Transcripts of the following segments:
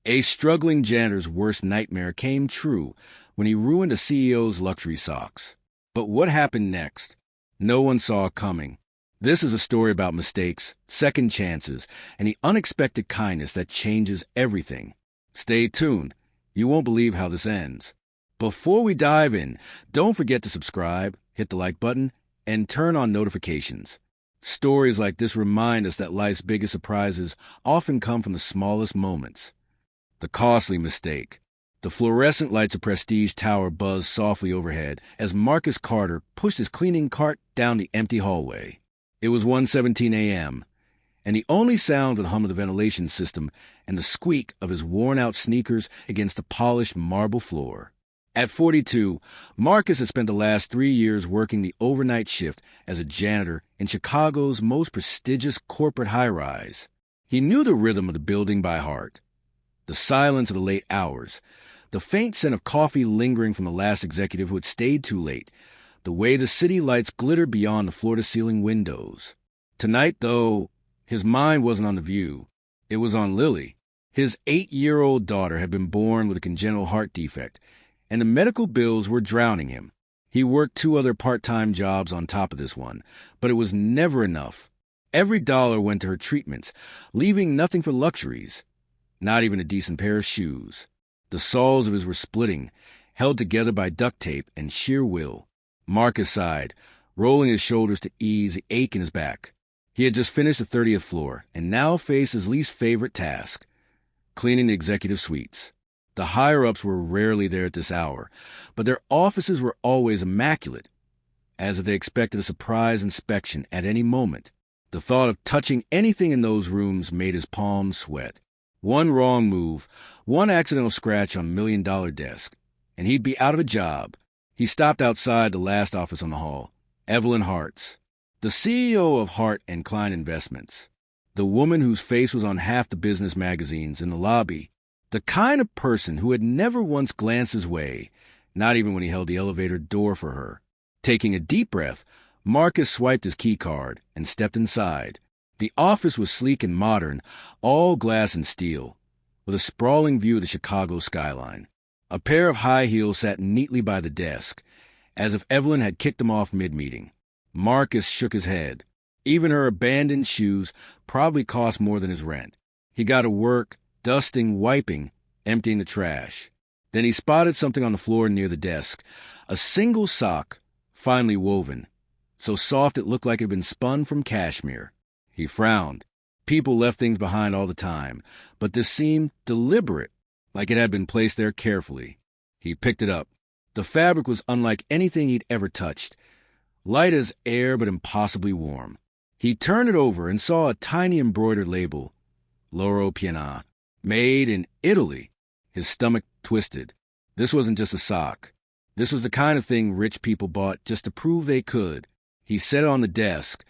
A struggling janitor's worst nightmare came true when he ruined a CEO's luxury socks. But what happened next? No one saw it coming. This is a story about mistakes, second chances, and the unexpected kindness that changes everything. Stay tuned. You won't believe how this ends. Before we dive in, don't forget to subscribe, hit the like button, and turn on notifications. Stories like this remind us that life's biggest surprises often come from the smallest moments. The costly mistake. The fluorescent lights of Prestige Tower buzzed softly overhead as Marcus Carter pushed his cleaning cart down the empty hallway. It was 1:17 a.m., and the only sound was the hum of the ventilation system and the squeak of his worn-out sneakers against the polished marble floor. At 42, Marcus had spent the last 3 years working the overnight shift as a janitor in Chicago's most prestigious corporate high-rise. He knew the rhythm of the building by heart. The silence of the late hours, the faint scent of coffee lingering from the last executive who had stayed too late, the way the city lights glittered beyond the floor-to-ceiling windows. Tonight, though, his mind wasn't on the view. It was on Lily. His 8-year-old daughter had been born with a congenital heart defect, and the medical bills were drowning him. He worked 2 other part-time jobs on top of this one, but it was never enough. Every dollar went to her treatments, leaving nothing for luxuries, not even a decent pair of shoes. The soles of his were splitting, held together by duct tape and sheer will. Marcus sighed, rolling his shoulders to ease the ache in his back. He had just finished the 30th floor and now faced his least favorite task, cleaning the executive suites. The higher-ups were rarely there at this hour, but their offices were always immaculate, as if they expected a surprise inspection at any moment. The thought of touching anything in those rooms made his palms sweat. One wrong move, one accidental scratch on a million-dollar desk, and he'd be out of a job. He stopped outside the last office on the hall, Evelyn Hart's, the CEO of Hart & Klein Investments, the woman whose face was on half the business magazines in the lobby, the kind of person who had never once glanced his way, not even when he held the elevator door for her. Taking a deep breath, Marcus swiped his key card and stepped inside. The office was sleek and modern, all glass and steel, with a sprawling view of the Chicago skyline. A pair of high heels sat neatly by the desk, as if Evelyn had kicked them off mid-meeting. Marcus shook his head. Even her abandoned shoes probably cost more than his rent. He got to work, dusting, wiping, emptying the trash. Then he spotted something on the floor near the desk, a single sock, finely woven, so soft it looked like it had been spun from cashmere. He frowned. People left things behind all the time, but this seemed deliberate, like it had been placed there carefully. He picked it up. The fabric was unlike anything he'd ever touched, light as air but impossibly warm. He turned it over and saw a tiny embroidered label, Loro Piana, made in Italy. His stomach twisted. This wasn't just a sock. This was the kind of thing rich people bought just to prove they could. He set it on the desk,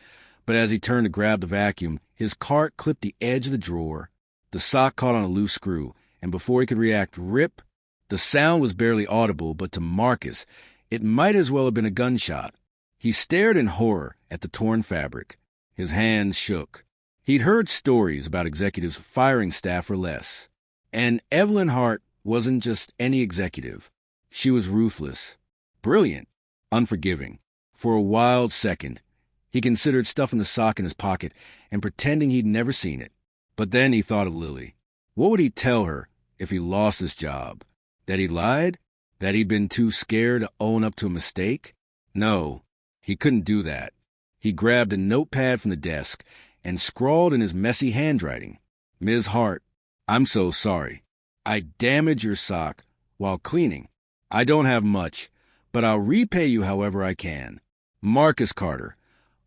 but as he turned to grab the vacuum, his cart clipped the edge of the drawer. The sock caught on a loose screw, and before he could react, rip! The sound was barely audible, but to Marcus, it might as well have been a gunshot. He stared in horror at the torn fabric. His hands shook. He'd heard stories about executives firing staff for less. And Evelyn Hart wasn't just any executive. She was ruthless, brilliant, unforgiving. For a wild second, he considered stuffing the sock in his pocket and pretending he'd never seen it. But then he thought of Lily. What would he tell her if he lost his job? That he lied? That he'd been too scared to own up to a mistake? No, he couldn't do that. He grabbed a notepad from the desk and scrawled in his messy handwriting, "Ms. Hart, I'm so sorry. I damaged your sock while cleaning. I don't have much, but I'll repay you however I can. Marcus Carter,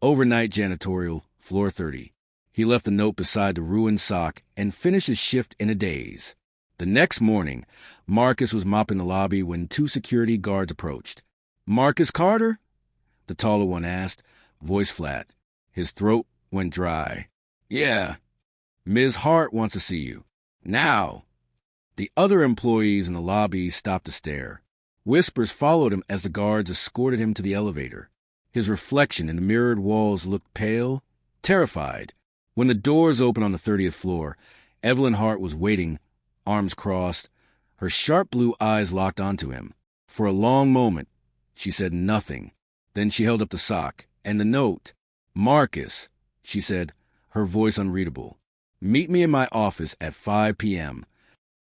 overnight janitorial, floor 30. He left the note beside the ruined sock and finished his shift in a daze. The next morning, Marcus was mopping the lobby when 2 security guards approached. "Marcus Carter?" the taller one asked, voice flat. His throat went dry. "Yeah. Ms. Hart wants to see you. Now." The other employees in the lobby stopped to stare. Whispers followed him as the guards escorted him to the elevator. His reflection in the mirrored walls looked pale, terrified. When the doors opened on the 30th floor, Evelyn Hart was waiting arms crossed, her sharp blue eyes locked onto him. For a long moment, she said nothing. Then she held up the sock and the note. "Marcus," she said, her voice unreadable. "Meet me in my office at 5 p.m.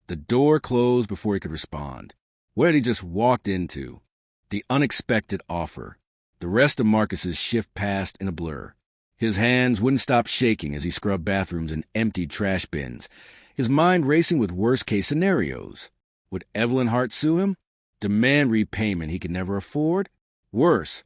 The door closed before he could respond. What had he just walked into? The unexpected offer. The rest of Marcus's shift passed in a blur. His hands wouldn't stop shaking as he scrubbed bathrooms and emptied trash bins, his mind racing with worst-case scenarios. Would Evelyn Hart sue him? Demand repayment he could never afford? Worse,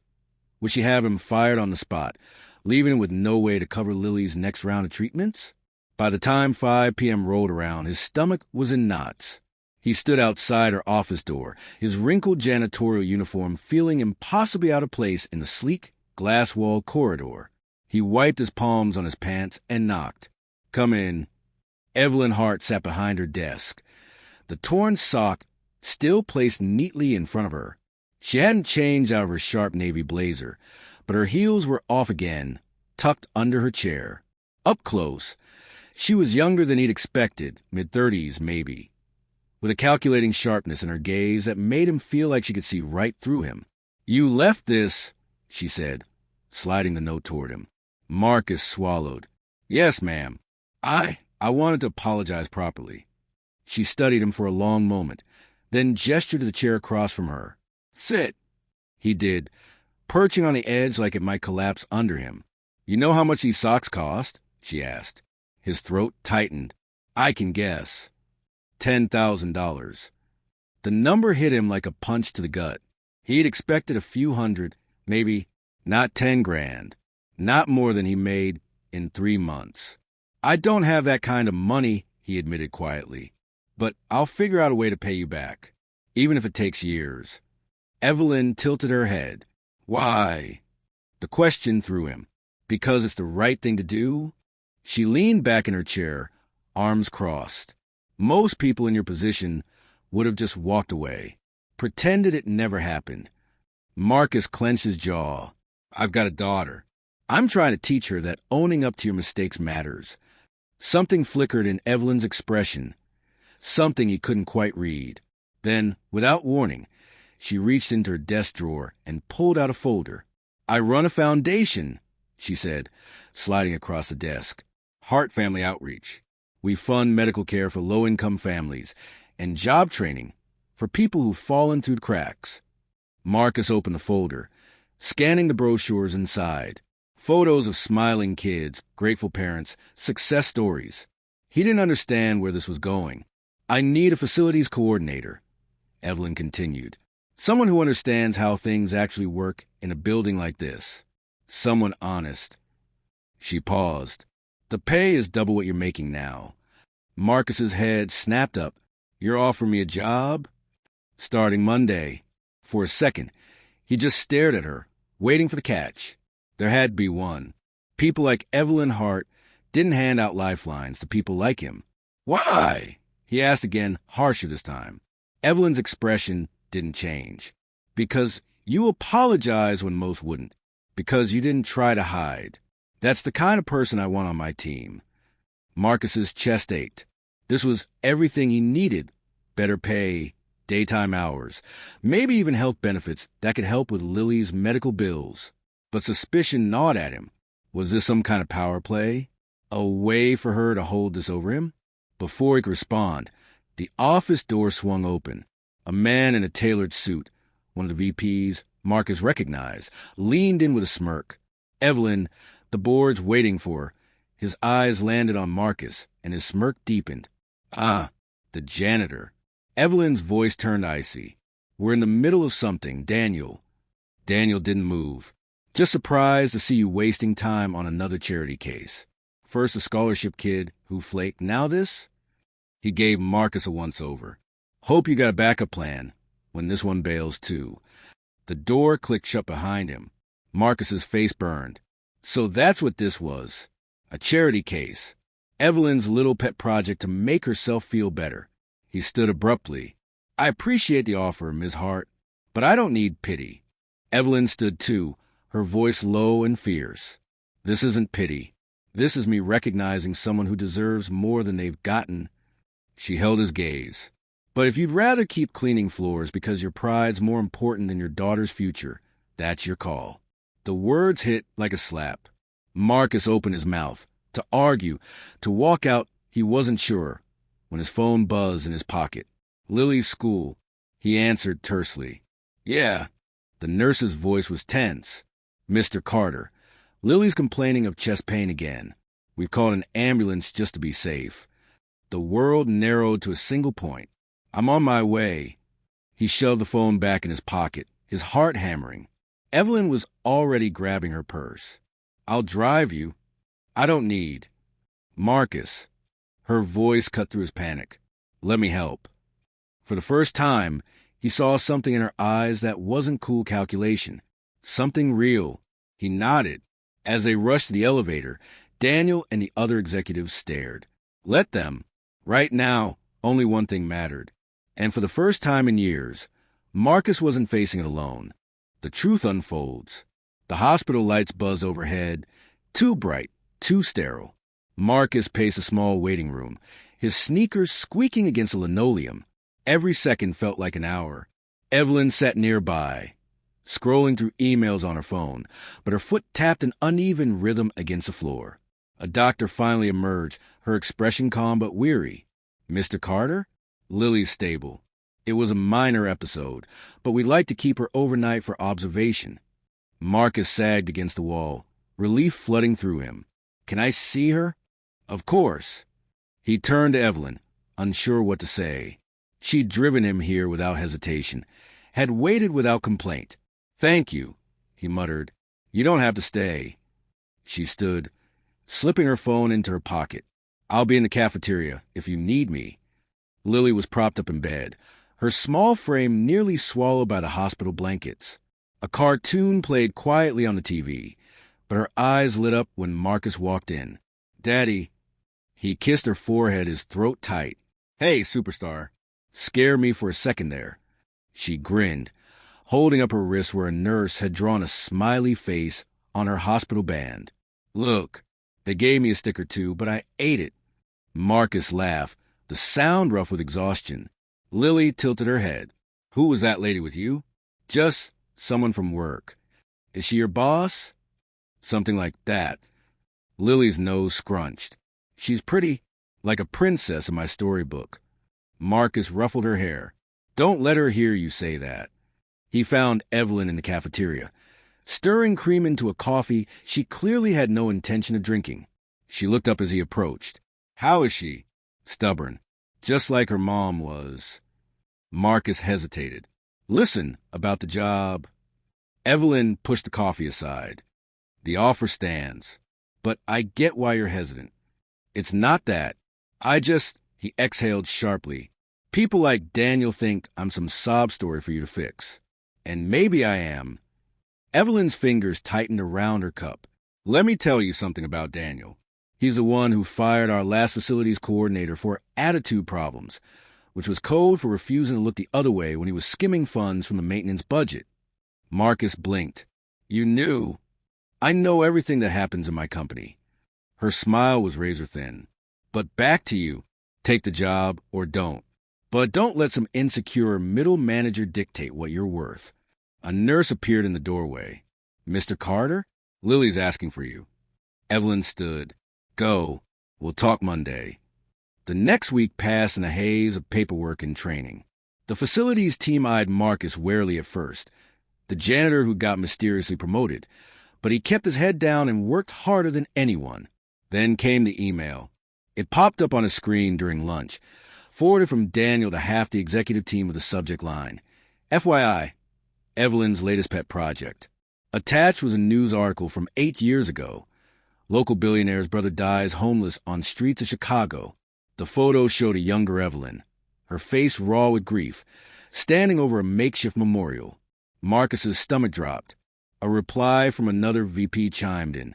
would she have him fired on the spot, leaving him with no way to cover Lily's next round of treatments? By the time 5 p.m. rolled around, his stomach was in knots. He stood outside her office door, his wrinkled janitorial uniform feeling impossibly out of place in the sleek, glass-walled corridor. He wiped his palms on his pants and knocked. "Come in." Evelyn Hart sat behind her desk, the torn sock still placed neatly in front of her. She hadn't changed out of her sharp navy blazer, but her heels were off again, tucked under her chair. Up close, she was younger than he'd expected, mid-30s maybe, with a calculating sharpness in her gaze that made him feel like she could see right through him. "You left this," she said, sliding the note toward him. Marcus swallowed. "Yes, ma'am. I wanted to apologize properly." She studied him for a long moment, then gestured to the chair across from her. "Sit." He did, perching on the edge like it might collapse under him. "You know how much these socks cost?" she asked. His throat tightened. "I can guess. $10,000. The number hit him like a punch to the gut. He'd expected a few hundred, maybe not 10 grand. Not more than he made in 3 months. "I don't have that kind of money," he admitted quietly. "But I'll figure out a way to pay you back, even if it takes years." Evelyn tilted her head. "Why?" The question threw him. "Because it's the right thing to do?" She leaned back in her chair, arms crossed. Most people in your position would have just walked away, pretended it never happened. Marcus clenched his jaw. "I've got a daughter. I'm trying to teach her that owning up to your mistakes matters." Something flickered in Evelyn's expression, something he couldn't quite read. Then, without warning, she reached into her desk drawer and pulled out a folder. "I run a foundation," she said, sliding across the desk. "Hart Family Outreach. We fund medical care for low-income families and job training for people who've fallen through the cracks." Marcus opened the folder, scanning the brochures inside. Photos of smiling kids, grateful parents, success stories. He didn't understand where this was going. "I need a facilities coordinator," Evelyn continued. "Someone who understands how things actually work in a building like this. Someone honest." She paused. "The pay is double what you're making now." Marcus's head snapped up. "You're offering me a job?" "Starting Monday." For a second, he just stared at her, waiting for the catch. There had to be one. People like Evelyn Hart didn't hand out lifelines to people like him. "Why?" he asked again, harsher this time. Evelyn's expression didn't change. "Because you apologize when most wouldn't. Because you didn't try to hide. That's the kind of person I want on my team." Marcus's chest ached. This was everything he needed. Better pay, daytime hours, maybe even health benefits that could help with Lily's medical bills. But suspicion gnawed at him. Was this some kind of power play? A way for her to hold this over him? Before he could respond, the office door swung open. A man in a tailored suit, one of the VPs Marcus recognized, leaned in with a smirk. Evelyn, the board's waiting for her. His eyes landed on Marcus, and his smirk deepened. "Ah, the janitor." Evelyn's voice turned icy. "We're in the middle of something, Daniel." Daniel didn't move. "Just surprised to see you wasting time on another charity case. First a scholarship kid who flaked, now this?" He gave Marcus a once-over. "Hope you got a backup plan when this one bails too." The door clicked shut behind him. Marcus's face burned. So that's what this was. A charity case. Evelyn's little pet project to make herself feel better. He stood abruptly. "I appreciate the offer, Ms. Hart, but I don't need pity." Evelyn stood too, her voice low and fierce. "This isn't pity. This is me recognizing someone who deserves more than they've gotten." She held his gaze. But if you'd rather keep cleaning floors because your pride's more important than your daughter's future, that's your call. The words hit like a slap. Marcus opened his mouth. To argue, to walk out, he wasn't sure, when his phone buzzed in his pocket. Lily's school. He answered tersely. Yeah. The nurse's voice was tense. Mr. Carter. Lily's complaining of chest pain again. We've called an ambulance just to be safe. The world narrowed to a single point. I'm on my way. He shoved the phone back in his pocket, his heart hammering. Evelyn was already grabbing her purse. I'll drive you. I don't need. Marcus. Her voice cut through his panic. Let me help. For the first time, he saw something in her eyes that wasn't cool calculation. Something real. He nodded. As they rushed to the elevator, Daniel and the other executives stared. Let them. Right now, only one thing mattered. And for the first time in years, Marcus wasn't facing it alone. The truth unfolds. The hospital lights buzz overhead, too bright, too sterile. Marcus paced a small waiting room, his sneakers squeaking against the linoleum. Every second felt like an hour. Evelyn sat nearby, scrolling through emails on her phone, but her foot tapped an uneven rhythm against the floor. A doctor finally emerged, her expression calm but weary. Mr. Carter? Lily's stable. It was a minor episode, but we'd like to keep her overnight for observation. Marcus sagged against the wall, relief flooding through him. Can I see her? Of course. He turned to Evelyn, unsure what to say. She'd driven him here without hesitation, had waited without complaint. Thank you, he muttered. You don't have to stay. She stood, slipping her phone into her pocket. I'll be in the cafeteria if you need me. Lily was propped up in bed, her small frame nearly swallowed by the hospital blankets. A cartoon played quietly on the TV, but her eyes lit up when Marcus walked in. Daddy. He kissed her forehead, his throat tight. Hey, superstar. Scared me for a second there. She grinned, holding up her wrist where a nurse had drawn a smiley face on her hospital band. Look, they gave me a stick or two, but I ate it. Marcus laughed, the sound rough with exhaustion. Lily tilted her head. Who was that lady with you? Just someone from work. Is she your boss? Something like that. Lily's nose scrunched. She's pretty, like a princess in my storybook. Marcus ruffled her hair. Don't let her hear you say that. He found Evelyn in the cafeteria. Stirring cream into a coffee she clearly had no intention of drinking. She looked up as he approached. How is she? Stubborn. Just like her mom was. Marcus hesitated. Listen, about the job. Evelyn pushed the coffee aside. The offer stands. But I get why you're hesitant. It's not that. He exhaled sharply. People like Daniel think I'm some sob story for you to fix. And maybe I am. Evelyn's fingers tightened around her cup. Let me tell you something about Daniel. He's the one who fired our last facilities coordinator for attitude problems, which was code for refusing to look the other way when he was skimming funds from the maintenance budget. Marcus blinked. You knew. I know everything that happens in my company. Her smile was razor-thin. But back to you. Take the job or don't. But don't let some insecure middle manager dictate what you're worth. A nurse appeared in the doorway. Mr. Carter? Lily's asking for you. Evelyn stood. Go. We'll talk Monday. The next week passed in a haze of paperwork and training. The facilities team eyed Marcus warily at first, the janitor who got mysteriously promoted, but he kept his head down and worked harder than anyone. Then came the email. It popped up on his screen during lunch, forwarded from Daniel to half the executive team with the subject line. FYI, Evelyn's latest pet project. Attached was a news article from 8 years ago. Local billionaire's brother dies homeless on streets of Chicago. The photo showed a younger Evelyn, her face raw with grief, standing over a makeshift memorial. Marcus's stomach dropped. A reply from another VP chimed in.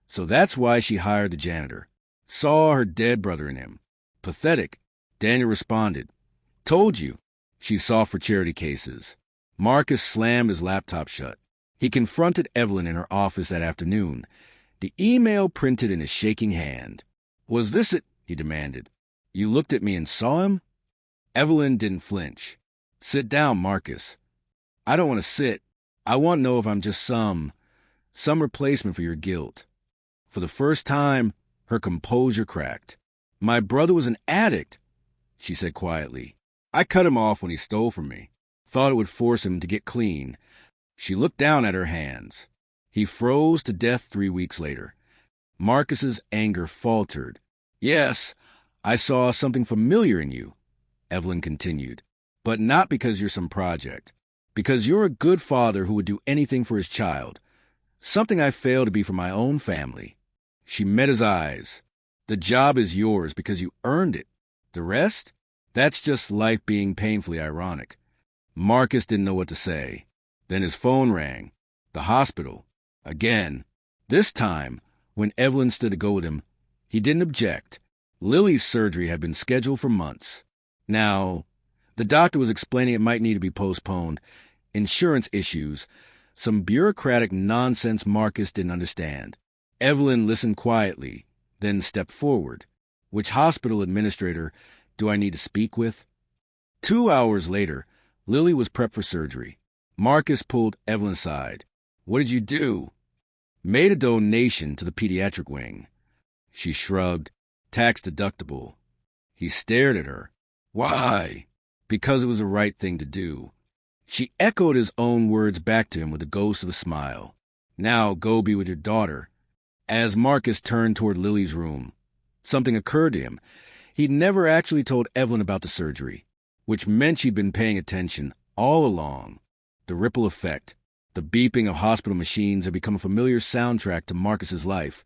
So that's why she hired the janitor. Saw her dead brother in him. Pathetic. Daniel responded. Told you. She's soft for charity cases. Marcus slammed his laptop shut. He confronted Evelyn in her office that afternoon, the email printed in his shaking hand. Was this it? He demanded. You looked at me and saw him? Evelyn didn't flinch. Sit down, Marcus. I don't want to sit. I want to know if I'm just some replacement for your guilt. For the first time, her composure cracked. My brother was an addict, she said quietly. I cut him off when he stole from me. Thought it would force him to get clean. She looked down at her hands. He froze to death 3 weeks later. Marcus's anger faltered. Yes, I saw something familiar in you, Evelyn continued. But not because you're some project. Because you're a good father who would do anything for his child. Something I failed to be for my own family. She met his eyes. The job is yours because you earned it. The rest? That's just life being painfully ironic. Marcus didn't know what to say. Then his phone rang. The hospital. Again. This time, when Evelyn stood to go with him, he didn't object. Lily's surgery had been scheduled for months. Now, the doctor was explaining it might need to be postponed. Insurance issues. Some bureaucratic nonsense Marcus didn't understand. Evelyn listened quietly, then stepped forward. Which hospital administrator do I need to speak with? 2 hours later, Lily was prepped for surgery. Marcus pulled Evelyn aside. What did you do? Made a donation to the pediatric wing. She shrugged. Tax deductible. He stared at her. Why? Because it was the right thing to do. She echoed his own words back to him with the ghost of a smile. Now go be with your daughter. As Marcus turned toward Lily's room, something occurred to him. He'd never actually told Evelyn about the surgery, which meant she'd been paying attention all along. The ripple effect, the beeping of hospital machines had become a familiar soundtrack to Marcus's life.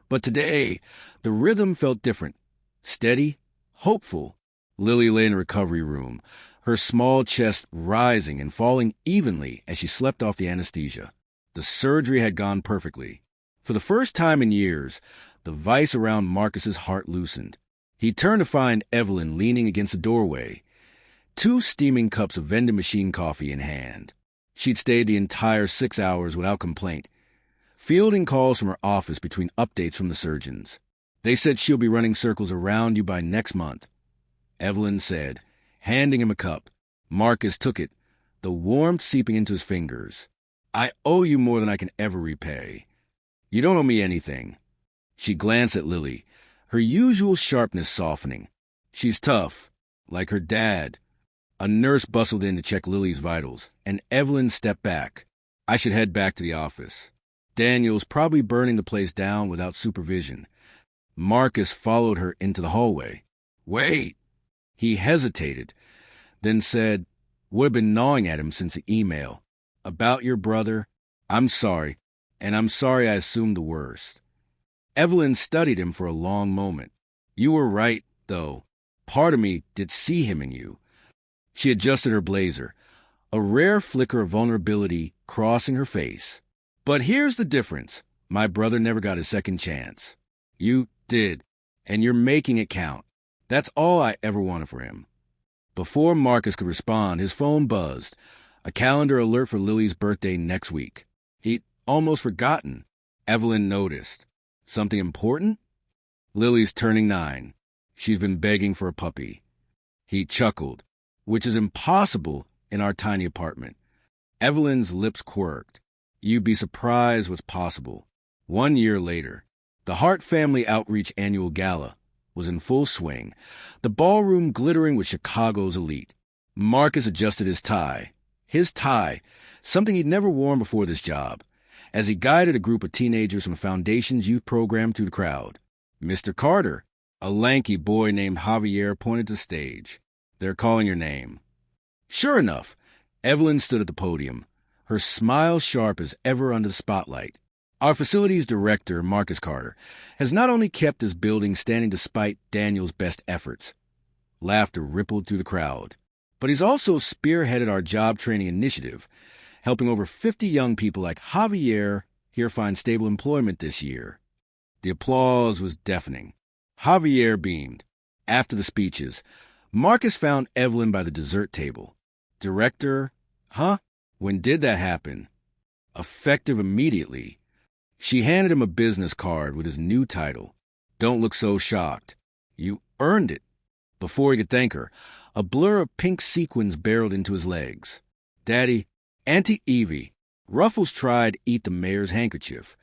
But today, the rhythm felt different. Steady, hopeful. Lily lay in the recovery room, her small chest rising and falling evenly as she slept off the anesthesia. The surgery had gone perfectly. For the first time in years, the vice around Marcus's heart loosened. He turned to find Evelyn leaning against the doorway, 2 steaming cups of vending machine coffee in hand. She'd stayed the entire 6 hours without complaint, fielding calls from her office between updates from the surgeons. They said she'll be running circles around you by next month, Evelyn said, handing him a cup. Marcus took it, the warmth seeping into his fingers. I owe you more than I can ever repay. You don't owe me anything. She glanced at Lily, her usual sharpness softening. She's tough, like her dad. A nurse bustled in to check Lily's vitals, and Evelyn stepped back. I should head back to the office. Daniel's probably burning the place down without supervision. Marcus followed her into the hallway. Wait! He hesitated, then said, what had been gnawing at him since the email. About your brother, I'm sorry, and I'm sorry I assumed the worst. Evelyn studied him for a long moment. You were right, though. Part of me did see him in you. She adjusted her blazer, a rare flicker of vulnerability crossing her face. But here's the difference. My brother never got a second chance. You did, and you're making it count. That's all I ever wanted for him. Before Marcus could respond, his phone buzzed. A calendar alert for Lily's birthday next week. He'd almost forgotten. Evelyn noticed. Something important? Lily's turning 9. She's been begging for a puppy. He chuckled, which is impossible in our tiny apartment. Evelyn's lips quirked. You'd be surprised what's possible. 1 year later, the Hart Family Outreach Annual Gala was in full swing, the ballroom glittering with Chicago's elite. Marcus adjusted his tie, something he'd never worn before this job, as he guided a group of teenagers from the Foundation's youth program through the crowd. Mr. Carter, a lanky boy named Javier, pointed to the stage. They're calling your name. Sure enough, Evelyn stood at the podium, her smile sharp as ever under the spotlight. Our facilities director, Marcus Carter, has not only kept this building standing despite Daniel's best efforts. Laughter rippled through the crowd. But he's also spearheaded our job training initiative, helping over 50 young people like Javier here find stable employment this year. The applause was deafening. Javier beamed. After the speeches, Marcus found Evelyn by the dessert table. Director? Huh? When did that happen? Effective immediately. She handed him a business card with his new title. Don't look so shocked. You earned it. Before he could thank her, a blur of pink sequins barreled into his legs. Daddy, Auntie Evie, Ruffles tried to eat the mayor's handkerchief.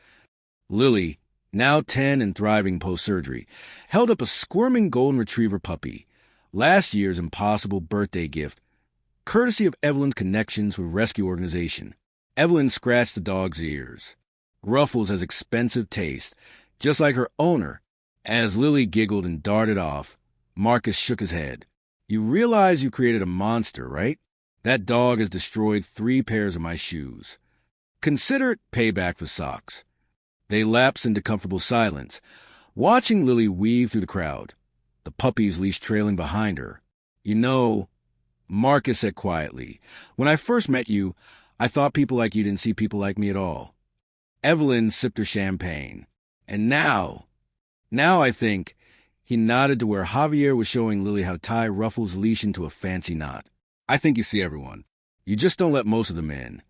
Lily, now 10 and thriving post-surgery, held up a squirming golden retriever puppy, last year's impossible birthday gift, courtesy of Evelyn's connections with rescue organization. Evelyn scratched the dog's ears. Ruffles has expensive taste, just like her owner. As Lily giggled and darted off, Marcus shook his head. You realize you created a monster, right? That dog has destroyed 3 pairs of my shoes. Consider it payback for socks. They lapsed into comfortable silence, watching Lily weave through the crowd, the puppy's leash trailing behind her. You know, Marcus said quietly, when I first met you, I thought people like you didn't see people like me at all. Evelyn sipped her champagne. And now I think, he nodded to where Javier was showing Lily how to tie Ruffles' leash into a fancy knot. I think you see everyone. You just don't let most of them in.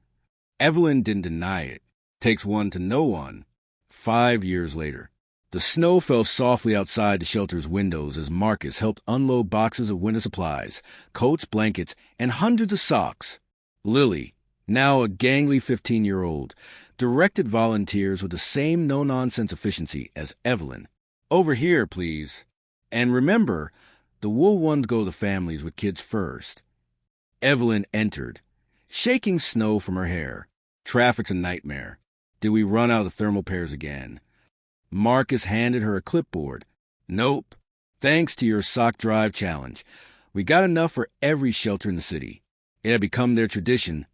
Evelyn didn't deny it. Takes one to know one. 5 years later. The snow fell softly outside the shelter's windows as Marcus helped unload boxes of winter supplies, coats, blankets, and hundreds of socks. Lily, now a gangly 15-year-old, directed volunteers with the same no-nonsense efficiency as Evelyn. Over here, please. And remember, the wool ones go to families with kids first. Evelyn entered, shaking snow from her hair. Traffic's a nightmare. Did we run out of thermal pairs again? Marcus handed her a clipboard. Nope. Thanks to your sock drive challenge, we got enough for every shelter in the city. It had become their tradition.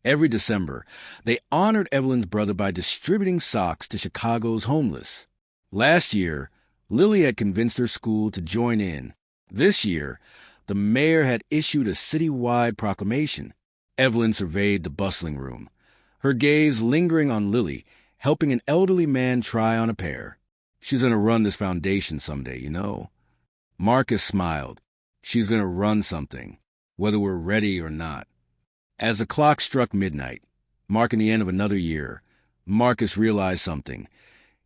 Every December, they honored Evelyn's brother by distributing socks to Chicago's homeless. Last year, Lily had convinced her school to join in. This year, the mayor had issued a citywide proclamation. Evelyn surveyed the bustling room, her gaze lingering on Lily, helping an elderly man try on a pair. She's going to run this foundation someday, you know. Marcus smiled. She's going to run something, whether we're ready or not. As the clock struck midnight, marking the end of another year, Marcus realized something.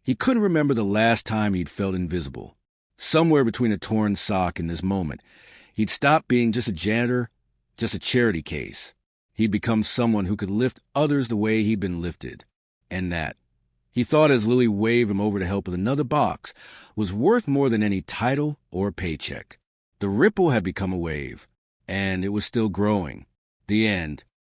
He couldn't remember the last time he'd felt invisible. Somewhere between a torn sock and this moment, he'd stopped being just a janitor, just a charity case. He'd become someone who could lift others the way he'd been lifted. And that, he thought as Lily waved him over to help with another box, was worth more than any title or paycheck. The ripple had become a wave, and it was still growing. The end.